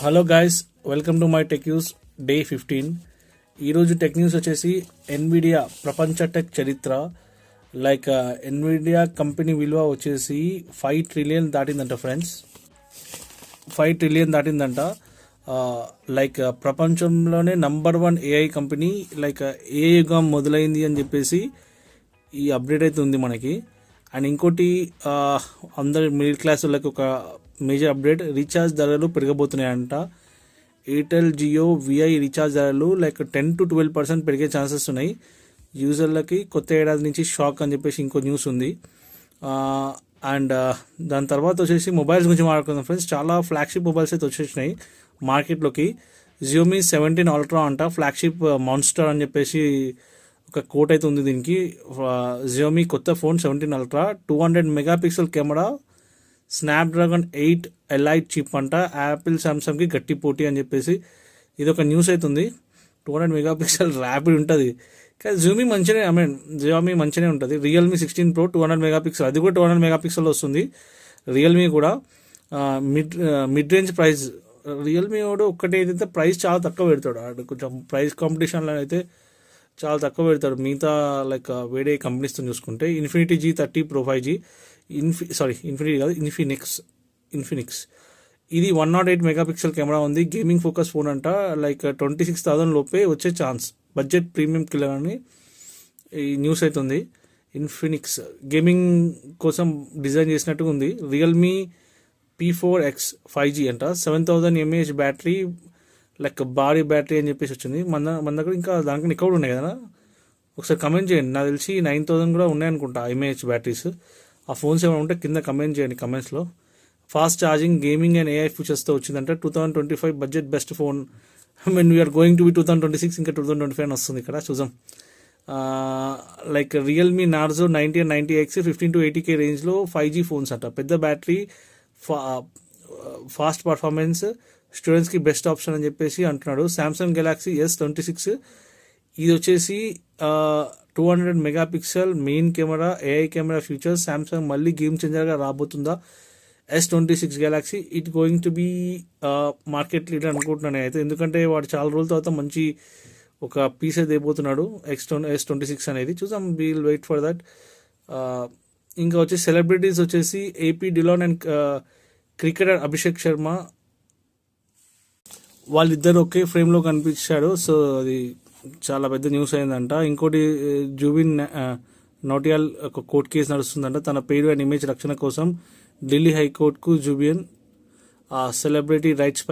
Hello guys, welcome to my tech news day 15. ఈరోజు tech news వచ్చేసి Nvidia ప్రపంచ tech చరిత్ర. ఎన్విడియా కంపెనీ విలువ వచ్చేసి 5 ట్రిలియన్ దాటిందంట ఫ్రెండ్స్. 5 ట్రిలియన్ దాటిందంట. ప్రపంచంలోనే నంబర్ 1 ఏఐ కంపెనీ. ఏ యుగం మొదలైంది అని చెప్పేసి ఈ అప్డేట్ అయితే ఉంది మనకి. అండ్ ఇంకోటి, అందరి మిడిల్ క్లాస్ వాళ్ళకి ఒక మేజర్ అప్డేట్, రీఛార్జ్ ధరలు పెరగబోతున్నాయంట. ఎయిర్టెల్, జియో, విఐ రీఛార్జ్ ధరలు 10 to 12% పెరిగే ఛాన్సెస్ ఉన్నాయి. యూజర్లకి కొత్త ఏడాది నుంచి షాక్ అని చెప్పేసి ఇంకో న్యూస్ ఉంది. అండ్ దాని తర్వాత వచ్చేసి మొబైల్స్ గురించి మాట్లాడుకుందాం ఫ్రెండ్స్. చాలా ఫ్లాగ్షిప్ మొబైల్స్ అయితే వచ్చేసినాయి మార్కెట్లోకి. జియోమీ 17 అల్ట్రా అంట, ఫ్లాగ్షిప్ మాన్స్టర్ అని చెప్పేసి ఒక కోట్ అయితే ఉంది దీనికి. జియోమీ కొత్త phone 17 ultra, 200 megapixel camera, Snapdragon 8 elite chip అంట. యాపిల్, సామ్సంగ్కి గట్టి పోటీ అని చెప్పేసి ఇది ఒక న్యూస్ అవుతుంది. 200 మెగాపిక్సెల్ ర్యాపిడ్ ఉంటుంది, కానీ జియోమీ మంచిగానే ఉంటుంది. రియల్మీ 16 Pro 200 మెగాపిక్సెల్, అది కూడా 200 మెగాపిక్సెల్ వస్తుంది. రియల్మీ కూడా మిడ్ రేంజ్ ప్రైస్. రియల్మీ కూడా ఒక్కటే అయితే ప్రైస్ చాలా తక్కువ పెడతాడు. కొంచెం ప్రైస్ కాంపిటీషన్లో అయితే చాలా తక్కువ పెడతాడు మిగతా వేరే కంపెనీస్తో చూసుకుంటే. Infinity G30 Pro 5G, infinity కాదు, ఇన్ఫినిక్స్. ఇది 108 మెగాపిక్సెల్ కెమెరా ఉంది. గేమింగ్ ఫోకస్ ఫోన్ అంట. 26,000 లోపే వచ్చే ఛాన్స్. బడ్జెట్ ప్రీమియం కిల్లర్ అని ఈ న్యూస్ అవుతుంది. ఇన్ఫినిక్స్ గేమింగ్ కోసం డిజైన్ చేసినట్టుగా ఉంది. రియల్మీ P4X 5G అంట, 7000 mAh బ్యాటరీ, భారీ బ్యాటరీ అని చెప్పేసి వచ్చింది. మన దగ్గర ఇంకా దానికన్నా ఎక్కువ ఉన్నాయి కదా. ఒకసారి కమెంట్ చేయండి. నాకు తెలిసి 9000 కూడా ఉన్నాయనుకుంటా mAh బ్యాటరీస్. ఆ ఫోన్స్ ఏమైనా ఉంటే కింద కమెంట్ చేయండి కమెంట్స్లో. Fast charging, gaming and AI ఫీచర్స్తో వచ్చిందంట. 2025 budget best phone. We're going to be 2026, ఇంకా 2025 అని వస్తుంది ఇక్కడ, చూద్దాం. Realme Narzo 90 and 90X 15 to 80K రేంజ్లో 5G ఫోన్స్ అంట. పెద్ద బ్యాటరీ, ఫాస్ట్ పర్ఫార్మెన్స్, స్టూడెంట్స్కి బెస్ట్ ఆప్షన్ అని చెప్పేసి అంటున్నాడు. సామ్సంగ్ గెలాక్సీ S26, ఇది వచ్చేసి 200 megapixel main camera, AI camera features. Samsung మళ్ళీ గేమ్ చేంజర్గా రాబోతుందా? S26 Galaxy it going to be market leader అనుకుంటున్నాను అయితే, ఎందుకంటే వాడు చాలా రోజుల తర్వాత మంచి ఒక పీస్ అయితే అయిపోతున్నాడు S26 అనేది. చూద్దాం, వీల్ వెయిట్ ఫర్ దట్. ఇంకా వచ్చేసి సెలబ్రిటీస్ వచ్చేసి AP Dylan and cricketer Abhishek Sharma, వాళ్ళిద్దరు ఒకే ఫ్రేమ్లో కనిపించాడు. సో అది చాలా పెద్ద న్యూస్ అయిందంట. ఇంకోటి, జూబిన్ నౌటియాల్ ఒక కోర్టు కేసు నడుస్తుందంట. తన పేరు అండ్ ఇమేజ్ రక్షణ కోసం ఢిల్లీ హైకోర్టుకు జూబియన్ సెలబ్రిటీ రైట్స్